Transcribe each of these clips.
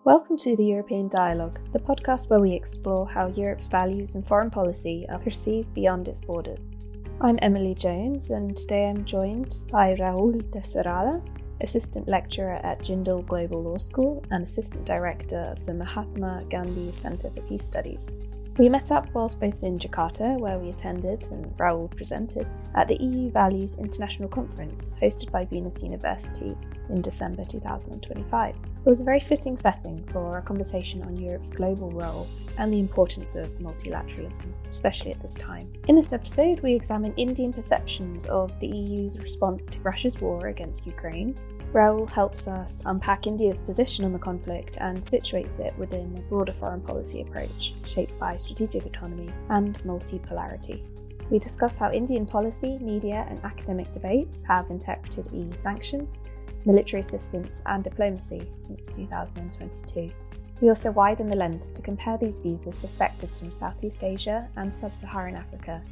Welcome to the European Dialogue, the podcast where we explore how Europe's values and foreign policy are perceived beyond its borders. I'm Emily Jones, and today I'm joined by Rahul Desarda, Assistant Lecturer at Jindal Global Law School and Assistant Director of the Mahatma Gandhi Centre for Peace Studies. We met up whilst both in Jakarta, where we attended and Rahul presented, at the EU Values International Conference hosted by Venus University in December 2025. It was a very fitting setting for a conversation on Europe's global role and the importance of multilateralism, especially at this time. In this episode, we examine Indian perceptions of the EU's response to Russia's war against Ukraine. Rahul helps us unpack India's position on the conflict and situates it within a broader foreign policy approach shaped by strategic autonomy and multipolarity. We discuss how Indian policy, media, and academic debates have interpreted EU sanctions, military assistance, and diplomacy since 2022. We also widen the lens to compare these views with perspectives from Southeast Asia and Sub-Saharan Africa,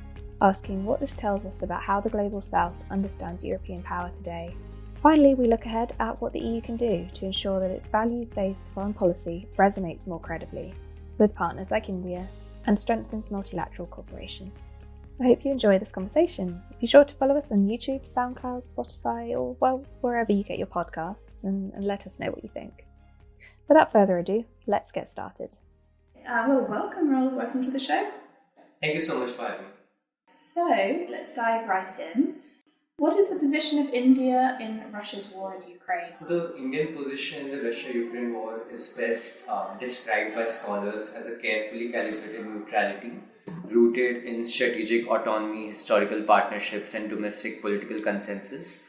asking what this tells us about how the Global South understands European power today. Finally, we look ahead at what the EU can do to ensure that its values-based foreign policy resonates more credibly with partners like India and strengthens multilateral cooperation. I hope you enjoy this conversation. Be sure to follow us on YouTube, SoundCloud, Spotify, or wherever you get your podcasts and let us know what you think. Without further ado, let's get started. Welcome, Rahul. Welcome to the show. Thank you so much for having me. So, let's dive right in. What is the position of India in Russia's war in Ukraine? So the Indian position in the Russia-Ukraine war is best described by scholars as a carefully calibrated neutrality rooted in strategic autonomy, historical partnerships and domestic political consensus.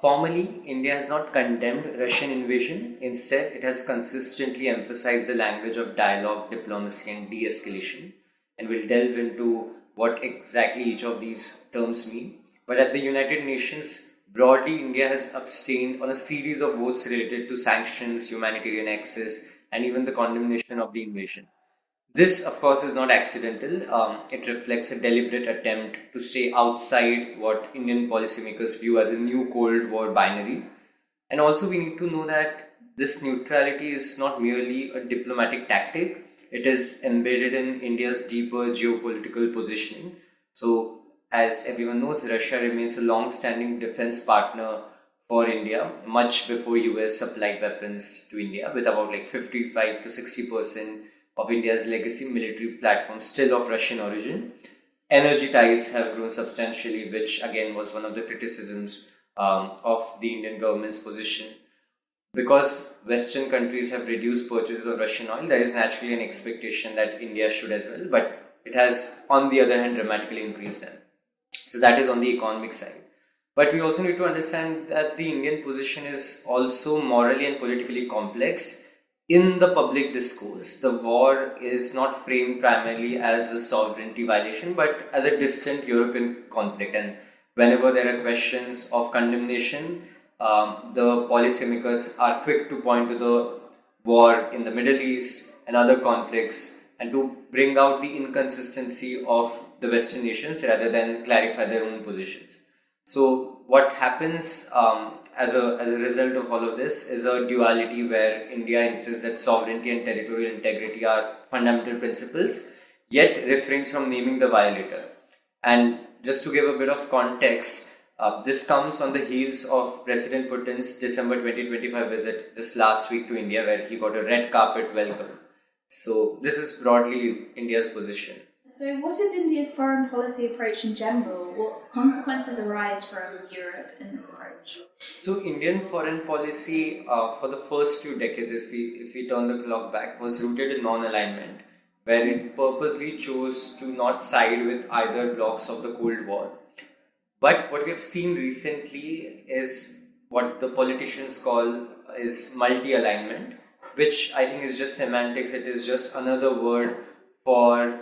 Formally, India has not condemned Russian invasion. Instead, it has consistently emphasized the language of dialogue, diplomacy and de-escalation. And we'll delve into what exactly each of these terms mean. But at the United Nations, broadly, India has abstained on a series of votes related to sanctions, humanitarian access, and even the condemnation of the invasion. This, of course, is not accidental. It reflects a deliberate attempt to stay outside what Indian policymakers view as a new Cold War binary. And also, we need to know that this neutrality is not merely a diplomatic tactic. It is embedded in India's deeper geopolitical positioning. So, as everyone knows, Russia remains a long-standing defense partner for India, much before US supplied weapons to India, with about 55 to 60% of India's legacy military platforms still of Russian origin. Energy ties have grown substantially, which again was one of the criticisms of the Indian government's position. Because Western countries have reduced purchases of Russian oil, there is naturally an expectation that India should as well, but it has, on the other hand, dramatically increased them. So that is on the economic side. But we also need to understand that the Indian position is also morally and politically complex. In the public discourse, the war is not framed primarily as a sovereignty violation, but as a distant European conflict. And whenever there are questions of condemnation, the policymakers are quick to point to the war in the Middle East and other conflicts and to bring out the inconsistency of the Western nations rather than clarify their own positions. So what happens as a result of all of this is a duality where India insists that sovereignty and territorial integrity are fundamental principles, yet refrains from naming the violator. And just to give a bit of context, this comes on the heels of President Putin's December 2025 visit this last week to India, where he got a red carpet welcome. So this is broadly India's position. So what is India's foreign policy approach in general? What consequences arise from Europe in this approach? So Indian foreign policy for the first few decades, if we turn the clock back, was rooted in non-alignment, where it purposely chose to not side with either blocs of the Cold War. But what we have seen recently is what the politicians call is multi-alignment, which I think is just semantics. It is just another word for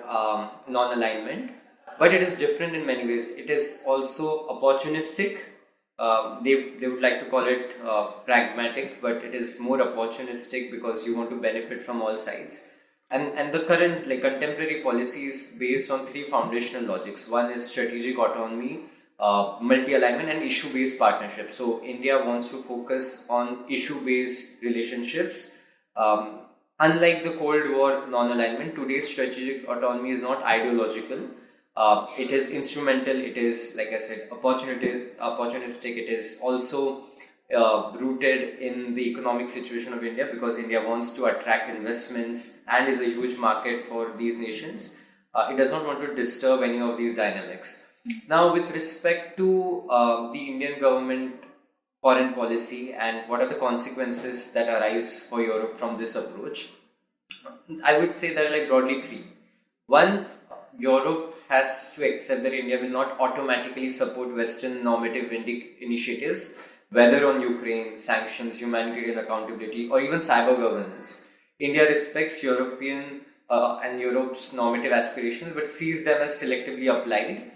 non-alignment, but it is different in many ways. It is also opportunistic. They would like to call it pragmatic, but it is more opportunistic because you want to benefit from all sides. And the current contemporary policy is based on three foundational logics. One is strategic autonomy, multi-alignment and issue-based partnership. So India wants to focus on issue-based relationships Um, Unlike the Cold War non-alignment, today's strategic autonomy is not ideological. It is instrumental. It is, like I said, opportunistic. It is also rooted in the economic situation of India, because India wants to attract investments and is a huge market for these nations. It does not want to disturb any of these dynamics. Now, with respect to the Indian government foreign policy and what are the consequences that arise for Europe from this approach, I would say there are like broadly three. One, Europe has to accept that India will not automatically support Western normative initiatives, whether on Ukraine, sanctions, humanitarian accountability, or even cyber governance. India respects European and Europe's normative aspirations, but sees them as selectively applied.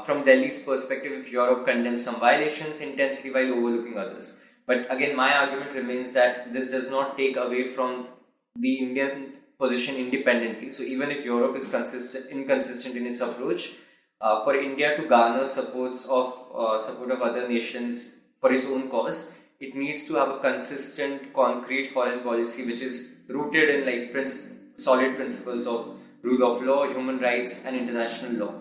From Delhi's perspective, if Europe condemns some violations intensely while overlooking others. But again, my argument remains that this does not take away from the Indian position independently. So even if Europe is inconsistent in its approach, for India to garner support of other nations for its own cause, it needs to have a consistent, concrete foreign policy which is rooted in like solid principles of rule of law, human rights, and international law.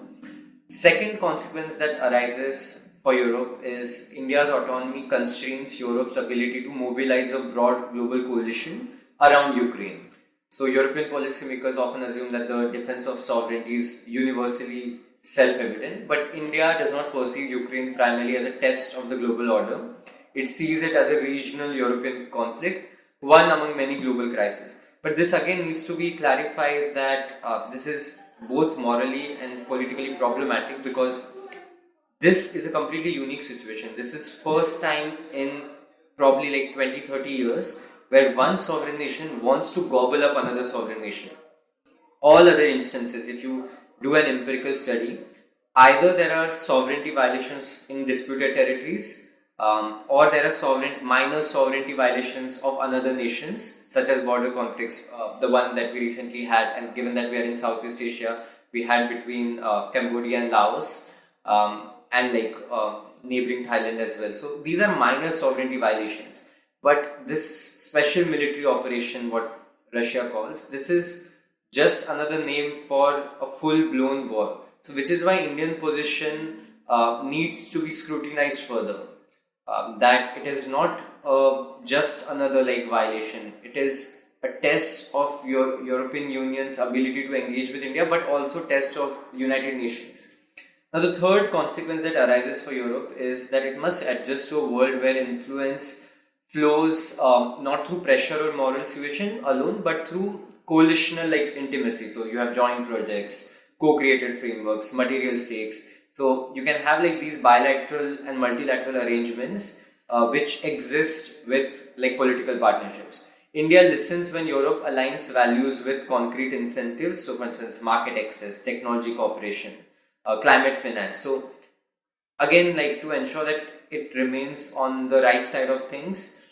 Second consequence that arises for Europe is India's autonomy constrains Europe's ability to mobilize a broad global coalition around Ukraine. So European policymakers often assume that the defense of sovereignty is universally self-evident, but India does not perceive Ukraine primarily as a test of the global order. It sees it as a regional European conflict, one among many global crises. But this again needs to be clarified that this is both morally and politically problematic, because this is a completely unique situation. This is first time in probably like 20-30 years where one sovereign nation wants to gobble up another sovereign nation. All other instances, if you do an empirical study, either there are sovereignty violations in disputed territories, or there are minor sovereignty violations of another nations, such as border conflicts, the one that we recently had, and given that we are in Southeast Asia, we had between Cambodia and Laos, and like neighboring Thailand as well. So these are minor sovereignty violations. But this special military operation, what Russia calls, this is just another name for a full-blown war. So which is why Indian position needs to be scrutinized further. That it is not just another like violation. It is a test of your European Union's ability to engage with India, but also test of United Nations. Now, the third consequence that arises for Europe is that it must adjust to a world where influence flows not through pressure or moral suasion alone, but through coalitional like intimacy. So you have joint projects, co-created frameworks, material stakes. So you can have like these bilateral and multilateral arrangements which exist with like political partnerships. India listens when Europe aligns values with concrete incentives. So for instance, market access, technology cooperation, climate finance. So again, like to ensure that it remains on the right side of things,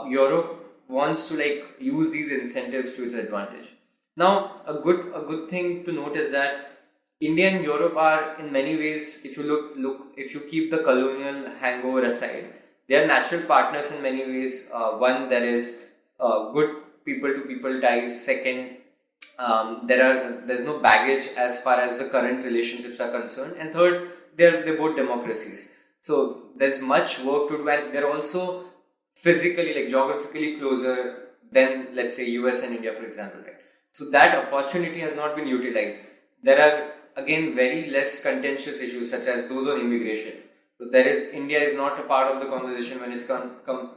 Europe wants to like use these incentives to its advantage. Now, a good thing to note is that India and Europe are in many ways, if you keep the colonial hangover aside, they are natural partners in many ways. One, there is good people-to-people ties. Second, there's no baggage as far as the current relationships are concerned. And third, they're both democracies. So there's much work to do, and they're also physically, like geographically closer than, let's say, US and India, for example, right? So that opportunity has not been utilized. There are again very less contentious issues such as those on immigration. So India is not a part of the conversation when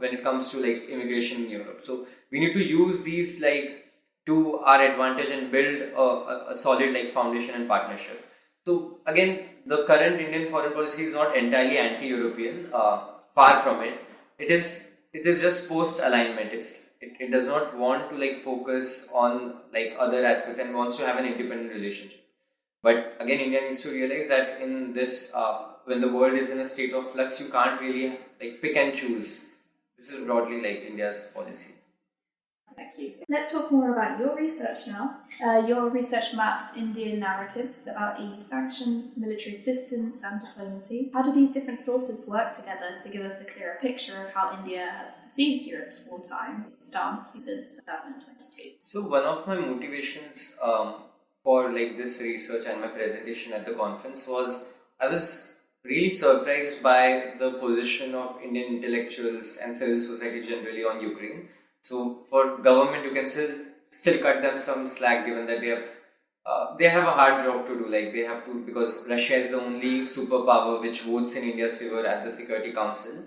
when it comes to like immigration in Europe. So we need to use these like to our advantage and build a solid like foundation and partnership. So again, the current Indian foreign policy is not entirely anti-European. Far from it. It is just post-alignment. It does not want to like focus on like other aspects and wants to have an independent relationship. But again, India needs to realize that in this, when the world is in a state of flux, you can't really like pick and choose. This is broadly like India's policy. Thank you. you. Let's talk more about your research now. Your research maps Indian narratives about EU sanctions, military assistance, and diplomacy. How do these different sources work together to give us a clearer picture of how India has perceived Europe's wartime stance since 2022? So one of my motivations for this research and my presentation at the conference was I was really surprised by the position of Indian intellectuals and civil society generally on Ukraine. So for government, you can still cut them some slack, given that they have a hard job to do. Like they have to, because Russia is the only superpower which votes in India's favor at the Security Council.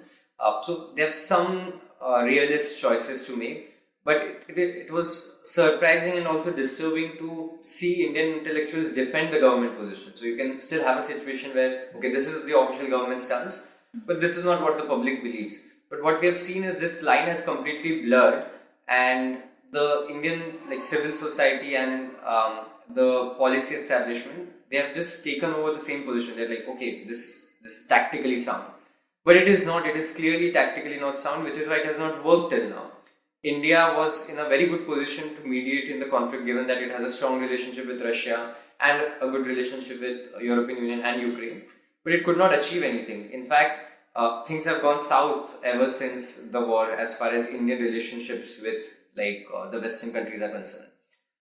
So they have some realist choices to make. But it was surprising and also disturbing to see Indian intellectuals defend the government position. So you can still have a situation where, okay, this is the official government stance, but this is not what the public believes. But what we have seen is this line has completely blurred, and the Indian civil society and the policy establishment, they have just taken over the same position. They're like, okay, this is tactically sound. But it is not. It is clearly tactically not sound, which is why it has not worked till now. India was in a very good position to mediate in the conflict, given that it has a strong relationship with Russia and a good relationship with European Union and Ukraine. But it could not achieve anything. In fact, things have gone south ever since the war as far as Indian relationships with the Western countries are concerned.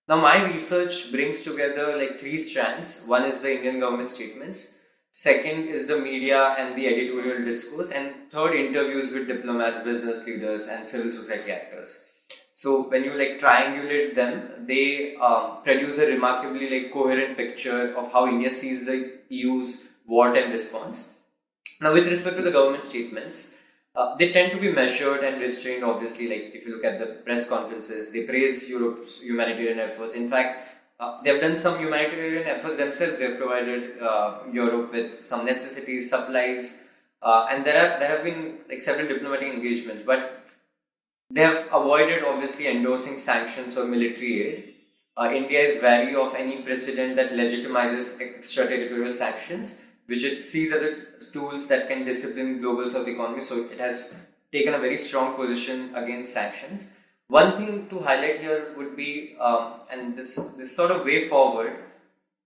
Now my research brings together three strands. One is the Indian government statements. Second is the media and the editorial discourse, and third, interviews with diplomats, business leaders, and civil society actors. So when you triangulate them, they produce a remarkably coherent picture of how India sees the EU's wartime response. Now, with respect to the government statements, they tend to be measured and restrained. Obviously, if you look at the press conferences, they praise Europe's humanitarian efforts. In fact, they have done some humanitarian efforts themselves. They have provided Europe with some necessities, supplies, and there have been several diplomatic engagements. But they have avoided obviously endorsing sanctions or military aid. India is wary of any precedent that legitimizes extraterritorial sanctions, which it sees as tools that can discipline global south economy. So it has taken a very strong position against sanctions. One thing to highlight here would be, and this sort of way forward,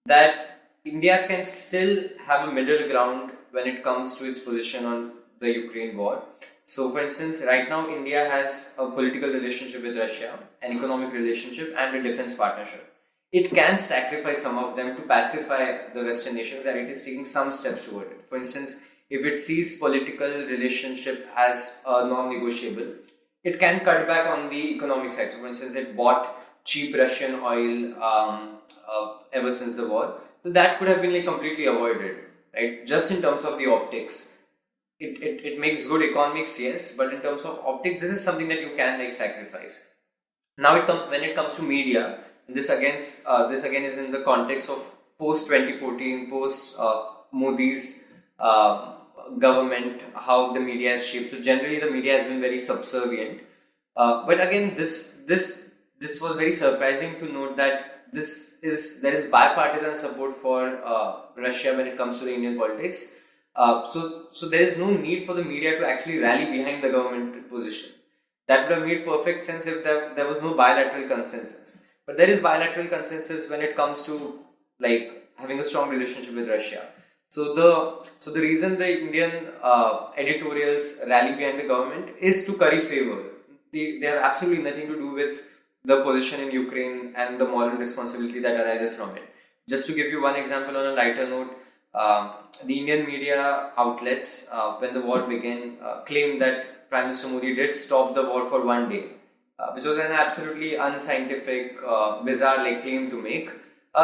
that India can still have a middle ground when it comes to its position on the Ukraine war. So, for instance, right now India has a political relationship with Russia, an economic relationship, and a defense partnership. It can sacrifice some of them to pacify the Western nations, and it is taking some steps toward it. For instance, if it sees political relationship as non-negotiable, it can cut back on the economic side. So, for instance, it bought cheap Russian oil ever since the war. So that could have been completely avoided, right? Just in terms of the optics. It makes good economics, yes, but in terms of optics, this is something that you can sacrifice. Now, when it comes to media, this again is in the context of post 2014, post Modi's government, how the media has shaped. So generally, the media has been very subservient. But again, this was very surprising to note that there is bipartisan support for Russia when it comes to the Indian politics. So there is no need for the media to actually rally behind the government position. That would have made perfect sense if there was no bilateral consensus. But there is bilateral consensus when it comes to having a strong relationship with Russia. So the reason the Indian editorials rally behind the government is to curry favor. They have absolutely nothing to do with the position in Ukraine and the moral responsibility that arises from it. Just to give you one example on a lighter note, the Indian media outlets, when the war began, claimed that Prime Minister Modi did stop the war for one day, which was an absolutely unscientific, bizarre claim to make,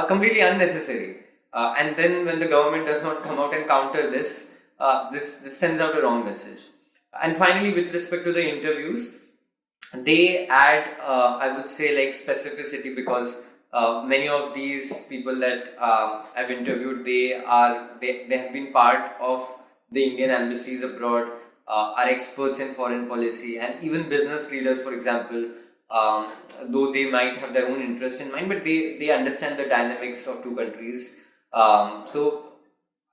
completely unnecessary. And then when the government does not come out and counter this, this sends out a wrong message. And finally, with respect to the interviews, they add, I would say, specificity, because many of these people that I've interviewed, they have been part of the Indian embassies abroad, are experts in foreign policy, and even business leaders, for example, though they might have their own interests in mind, but they understand the dynamics of two countries. So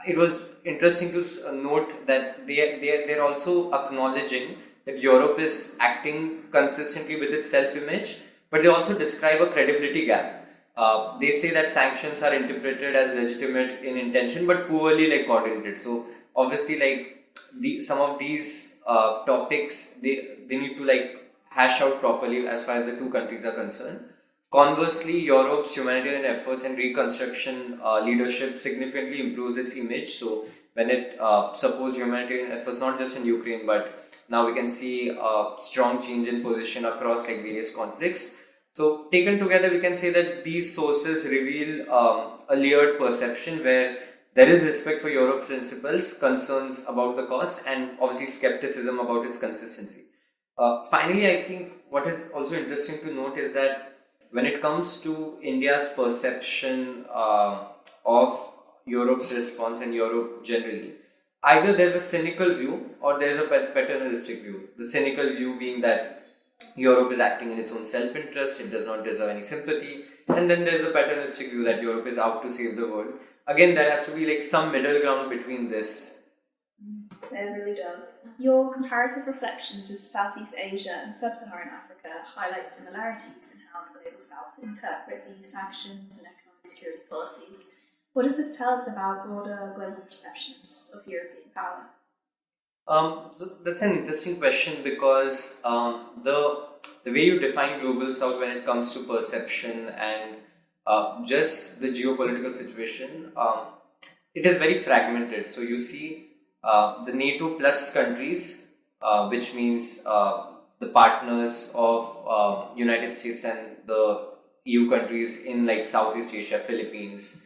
it was interesting to note that they're also acknowledging that Europe is acting consistently with its self-image, but they also describe a credibility gap. They say that sanctions are interpreted as legitimate in intention but poorly coordinated. So obviously some of these topics they need to hash out properly as far as the two countries are concerned. Conversely, Europe's humanitarian efforts and reconstruction leadership significantly improves its image. So when it supports humanitarian efforts not just in Ukraine, but now we can see a strong change in position across various conflicts. So taken together, we can say that these sources reveal a layered perception where there is respect for Europe's principles, concerns about the costs, and obviously skepticism about its consistency. Finally, I think what is also interesting to note is that when it comes to India's perception of Europe's response and Europe generally, either there's a cynical view or there's a paternalistic view. The cynical view being that Europe is acting in its own self-interest, it does not deserve any sympathy, and then there's a paternalistic view that Europe is out to save the world. Again, there has to be some middle ground between this. It really does. Your comparative reflections with Southeast Asia and Sub-Saharan Africa highlight similarities in how the Global South interprets EU sanctions and economic security policies. What does this tell us about broader global perceptions of European power? So that's an interesting question because the way you define Global South when it comes to perception and just the geopolitical situation, it is very fragmented. So you see the NATO plus countries, which means the partners of United States and the EU countries in Southeast Asia, Philippines,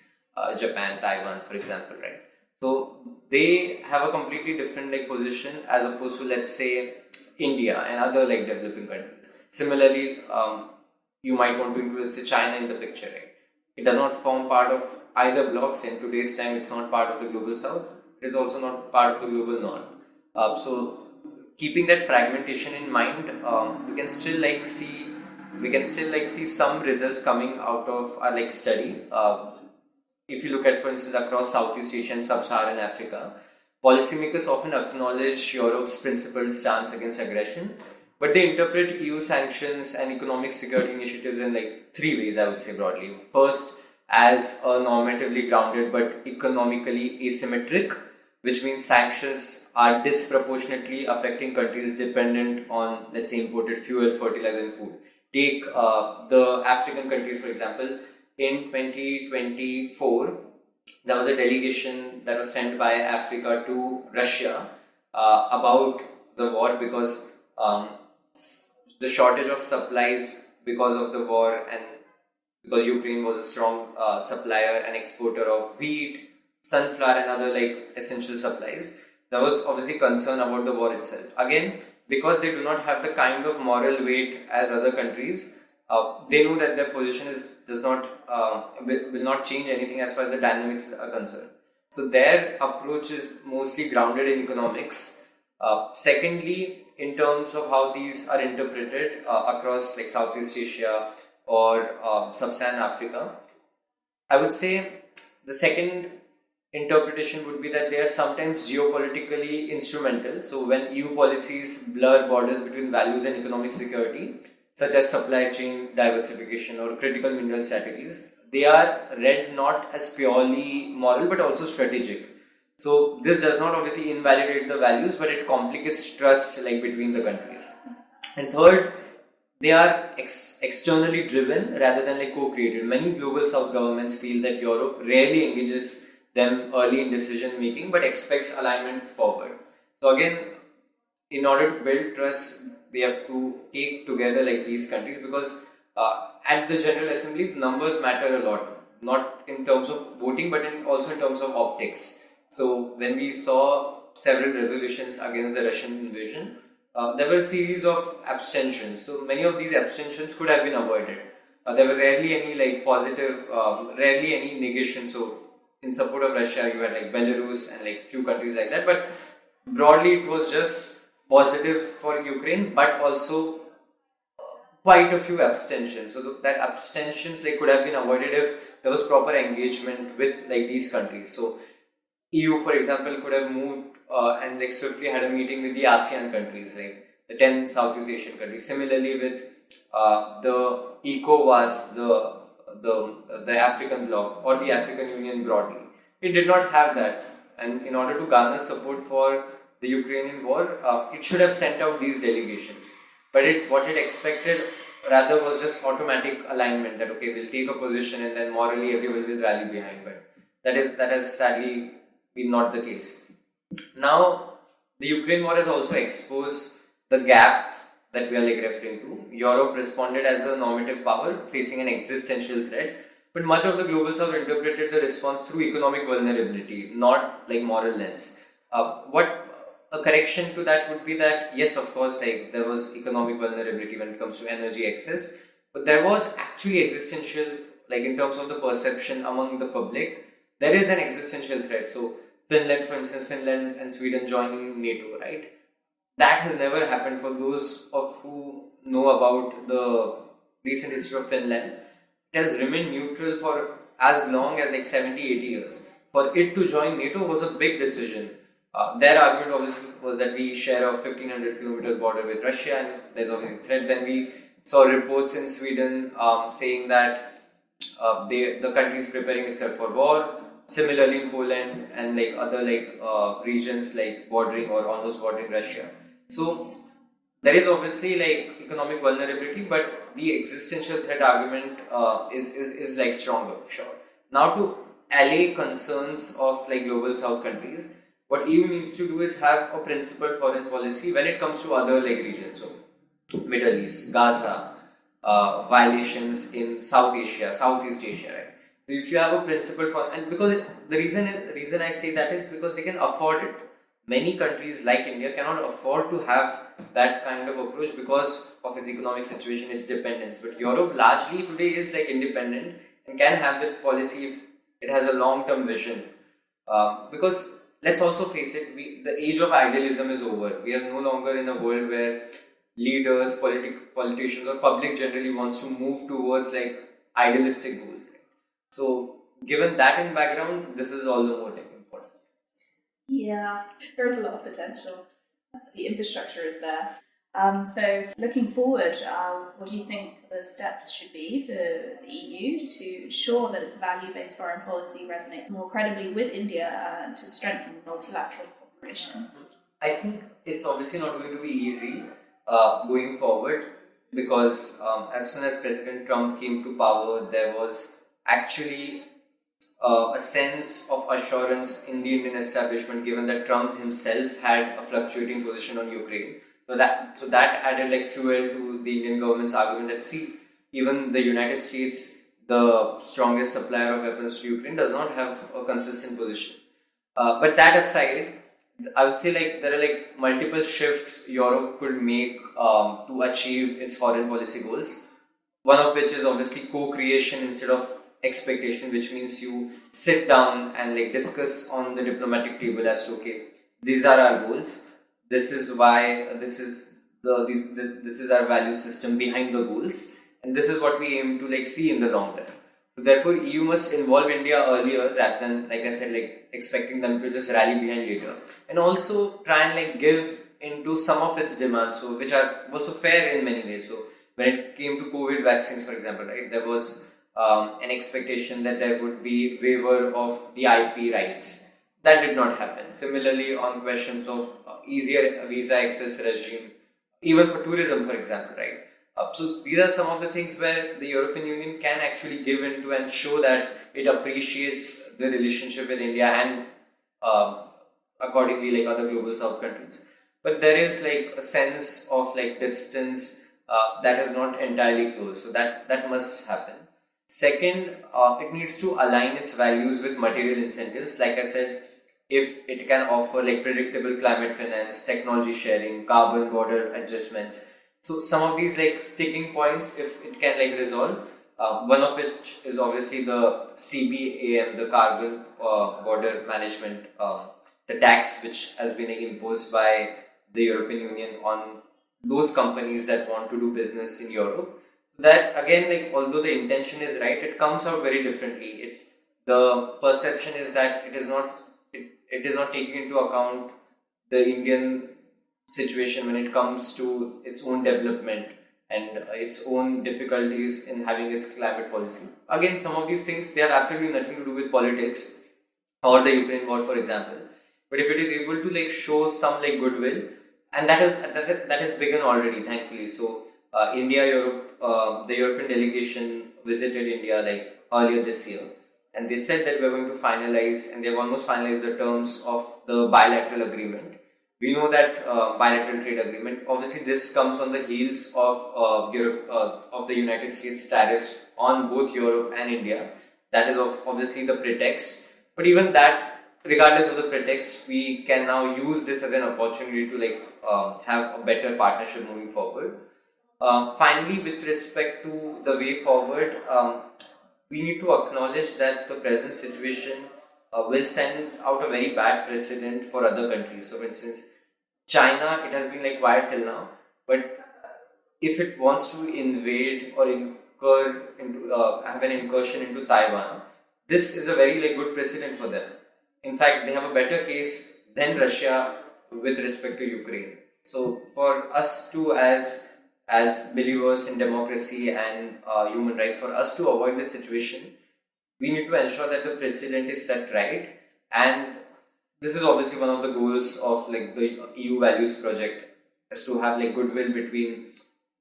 Japan, Taiwan, for example, right? So they have a completely different position as opposed to, let's say, India and other developing countries. Similarly, you might want to include, let's say, China in the picture, right? It does not form part of either blocks. In today's time, it's not part of the Global South. It is also not part of the Global North. So keeping that fragmentation in mind, we can still see some results coming out of our study. If you look at, for instance, across Southeast Asia and Sub-Saharan Africa, policymakers often acknowledge Europe's principled stance against aggression, but they interpret EU sanctions and economic security initiatives in three ways, I would say broadly. First, as a normatively grounded but economically asymmetric, which means sanctions are disproportionately affecting countries dependent on, let's say, imported fuel, fertilizer and food. Take the African countries, for example. In 2024, there was a delegation that was sent by Africa to Russia about the war because the shortage of supplies because of the war and because Ukraine was a strong supplier and exporter of wheat, sunflower and other essential supplies. There was obviously concern about the war itself. Again, because they do not have the kind of moral weight as other countries, they know that their position will not change anything as far as the dynamics are concerned. So their approach is mostly grounded in economics. Secondly, in terms of how these are interpreted across Southeast Asia or Sub-Saharan Africa, I would say the second interpretation would be that they are sometimes geopolitically instrumental. So when EU policies blur borders between values and economic security, such as supply chain diversification or critical mineral strategies, they are read not as purely moral but also strategic. So this does not obviously invalidate the values, but it complicates trust between the countries. And third, they are externally driven rather than co-created. Many global South governments feel that Europe rarely engages them early in decision making but expects alignment forward. So again, in order to build trust, they have to take together these countries because at the General Assembly, the numbers matter a lot, not in terms of voting but also in terms of optics. So when we saw several resolutions against the Russian invasion, there were a series of abstentions. So many of these abstentions could have been avoided. There were rarely any positive, rarely any negation. So in support of Russia, you had Belarus and few countries like that. But broadly, it was just positive for Ukraine, but also quite a few abstentions. So that abstentions could have been avoided if there was proper engagement with these countries. So EU, for example, could have moved and swiftly had a meeting with the ASEAN countries, the 10 Southeast Asian countries. Similarly, with the ECOWAS, the African bloc, or the African Union broadly. It did not have that, and in order to garner support for the Ukrainian war, it should have sent out these delegations. But what it expected rather was just automatic alignment, that okay, we'll take a position and then morally everyone will rally behind. But that has sadly been not the case. Now, the Ukraine war has also exposed the gap that we are referring to. Europe responded as a normative power facing an existential threat, but much of the global south interpreted the response through economic vulnerability, not like moral lens. What a correction to that would be that yes, of course, there was economic vulnerability when it comes to energy access, but there was actually existential, in terms of the perception among the public, there is an existential threat. So Finland, for instance, Finland and Sweden joining NATO, right? That has never happened. For those of who know about the recent history of Finland, it has remained neutral for as long as 70, 80 years. For it to join NATO was a big decision. Their argument obviously was that we share a 1500 kilometer border with Russia and there's obviously a threat. Then we saw reports in Sweden saying that the country is preparing itself for war. Similarly in Poland and other regions bordering or almost bordering Russia. So there is obviously economic vulnerability, but the existential threat argument is stronger, sure. Now to allay concerns of global south countries, what EU needs to do is have a principled foreign policy when it comes to other regions. So Middle East, Gaza, violations in South Asia, Southeast Asia, right? So if you have a principle for, and because the reason I say that is because they can afford it. Many countries like India cannot afford to have that kind of approach because of its economic situation, its dependence. But Europe largely today is independent and can have that policy if it has a long-term vision. Because let's also face it, the age of idealism is over. We are no longer in a world where leaders, politicians, or public generally wants to move towards idealistic goals. So, given that in background, this is all the more important. Yeah, there is a lot of potential. The infrastructure is there. So, looking forward, what do you think the steps should be for the EU to ensure that its value-based foreign policy resonates more credibly with India to strengthen multilateral cooperation? I think it's obviously not going to be easy going forward because as soon as President Trump came to power, there was actually a sense of assurance in the Indian establishment, given that Trump himself had a fluctuating position on Ukraine. So that added fuel to the Indian government's argument that see, even the United States, the strongest supplier of weapons to Ukraine, does not have a consistent position. But that aside, I would say there are multiple shifts Europe could make to achieve its foreign policy goals. One of which is obviously co-creation instead of expectation, which means you sit down and discuss on the diplomatic table as to okay, these are our goals, this is why, this is our value system behind the goals, and this is what we aim to see in the long run. So therefore EU must involve India earlier rather than I said expecting them to just rally behind later, and also try and give into some of its demands, so which are also fair in many ways. So when it came to COVID vaccines, for example, right, there was an expectation that there would be waiver of the IP rights. That did not happen. Similarly, on questions of easier visa access regime, even for tourism, for example, right. So these are some of the things where the European Union can actually give into and show that it appreciates the relationship with India and accordingly other global south countries. But there is a sense of distance that is not entirely closed. So that must happen. Second, it needs to align its values with material incentives. Like I said, if it can offer predictable climate finance, technology sharing, carbon border adjustments. So some of these sticking points, if it can resolve, one of which is obviously the CBAM, the carbon border management, the tax which has been imposed by the European Union on those companies that want to do business in Europe. So that again, although the intention is right, it comes out very differently. The perception is that it is not taking into account the Indian situation when it comes to its own development. and its own difficulties in having its climate policy. Again, some of these things, they have absolutely nothing to do with politics or the Ukraine war, for example. But if it is able to show some goodwill, and that has begun already, thankfully. So India, Europe, the European delegation visited India earlier this year, and they said that we're going to finalize, and they've almost finalized the terms of the bilateral agreement. We know that bilateral trade agreement. Obviously, this comes on the heels of Europe, of the United States tariffs on both Europe and India. That is obviously the pretext. But even that, regardless of the pretext, we can now use this as an opportunity to have a better partnership moving forward. Finally, with respect to the way forward, we need to acknowledge that the present situation will send out a very bad precedent for other countries. So, for instance, China, it has been quiet till now, but if it wants to invade or have an incursion into Taiwan, this is a very good precedent for them. In fact, they have a better case than Russia with respect to Ukraine. So, for us to, as believers in democracy and human rights, for us to avoid this situation, we need to ensure that the precedent is set right, and this is obviously one of the goals of the EU Values Project, is to have goodwill between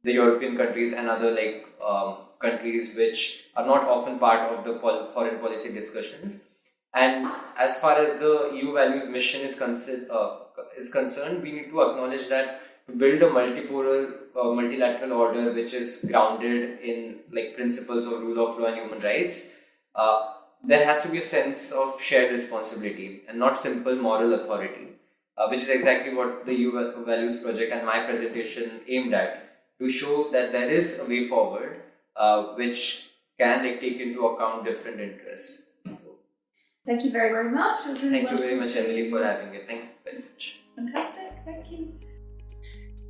the European countries and other countries which are not often part of the foreign policy discussions. And as far as the EU Values mission is concerned, we need to acknowledge that to build a multilateral order which is grounded in principles of rule of law and human rights, there has to be a sense of shared responsibility and not simple moral authority, which is exactly what the EU Values Project and my presentation aimed at, to show that there is a way forward which can take into account different interests. So, thank you very, very much. It was really thank you very much, wonderful Emily, for having it. Thank you very much. Fantastic, thank you.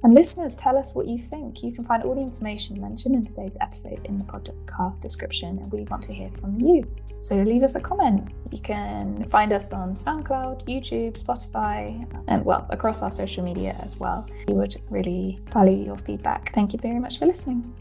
And listeners, tell us what you think. You can find all the information mentioned in today's episode in the podcast description, and we want to hear from you. So leave us a comment. You can find us on SoundCloud, YouTube, Spotify, and across our social media as well. We would really value your feedback. Thank you very much for listening.